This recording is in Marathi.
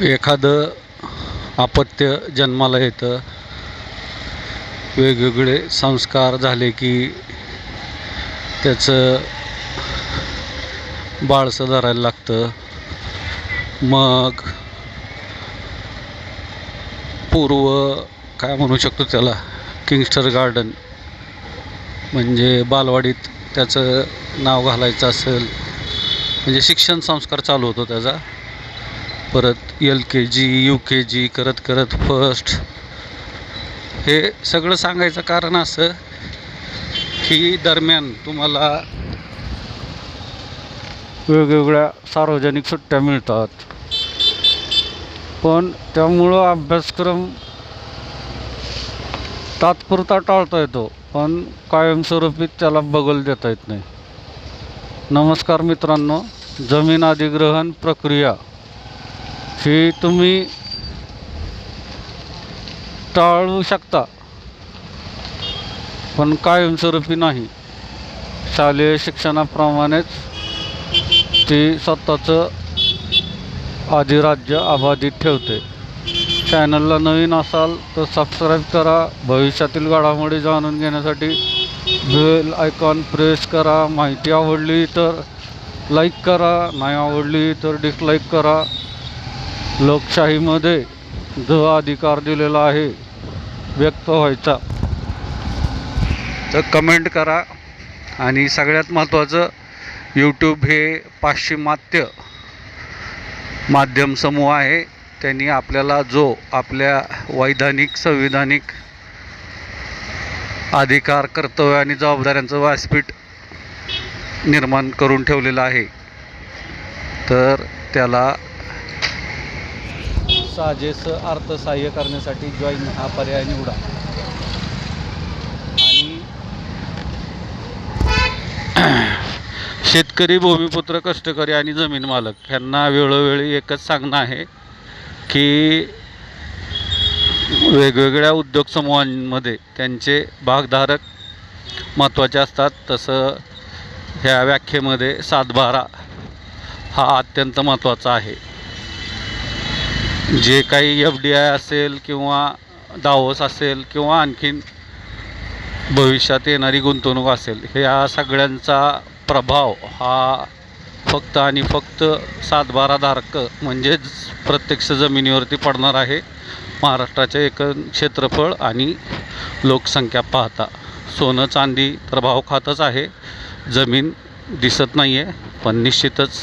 एखादं अपत्य जन्माला येतं, वेगवेगळे संस्कार झाले की त्याचं बाळसं धरायला लागतं. मग काय म्हणू शकतो त्याला, किंगस्टर गार्डन म्हणजे बालवाडीत त्याचं नाव घालायचं असेल म्हणजे शिक्षण संस्कार चालू होतो त्याचा. परत LKG UKG करत करत फर्स्ट. हे सगळं सांगायचं कारण असं की दरम्यान तुम्हाला वेगवेगळ्या सार्वजनिक सुट्ट्या मिळतात, पण त्यामुळं अभ्यासक्रम तात्पुरता टाळता येतो, पण कायमस्वरूपी त्याला बगल देता येत नाही. नमस्कार मित्रांनो, जमीन अधिग्रहण प्रक्रिया ही तुम्ही टाळू शकता, पण कायमस्वरूपी नाही. शालेय शिक्षणाप्रमाणेच ती स्वतःचं अधिराज्य अबाधित ठेवते. चॅनलला नवीन असाल तर सबस्क्राईब करा. भविष्यातील घडामोडी जाणून घेण्यासाठी बेल आयकॉन प्रेस करा. माहिती आवडली तर लाईक करा, नाही आवडली तर डिसलाईक करा. लोकशाहीमध्ये जो अधिकार दिलेला आहे व्यक्त व्हायचा, तर कमेंट करा. आणि सगळ्यात महत्त्वाचं, यूट्यूब हे पाश्चिमात्य माध्यम समूह आहे. त्यांनी आपल्याला जो आपल्या वैधानिक संविधानिक अधिकार, कर्तव्य आणि जबाबदाऱ्यांचं व्यासपीठ निर्माण करून ठेवलेलं आहे, तर त्याला साजेसं अर्थसहाय्य करण्यासाठी जॉईन हा पर्याय निवडा. आणि शेतकरी, भूमिपुत्र, कष्टकरी आणि जमीन मालक यांना वेळोवेळी एकच सांगणं आहे की वेगवेगळ्या उद्योग समूहांमध्ये त्यांचे भागधारक महत्त्वाचे असतात. तसं ह्या व्याख्येमध्ये 7/12 हा अत्यंत महत्त्वाचा आहे. जे काही FDI असेल किंवा दावोस असेल किंवा आणखीन भविष्यात येणारी गुंतवणूक असेल, ह्या सगळ्यांचा प्रभाव हा फक्त आणि फक्त 7/12 धारक म्हणजेच प्रत्यक्ष जमिनीवरती पडणार आहे. महाराष्ट्राचे एकूण क्षेत्रफळ आणि लोकसंख्या पाहता सोनं चांदी तर भाव खातच आहे, जमीन दिसत नाही आहे, पण निश्चितच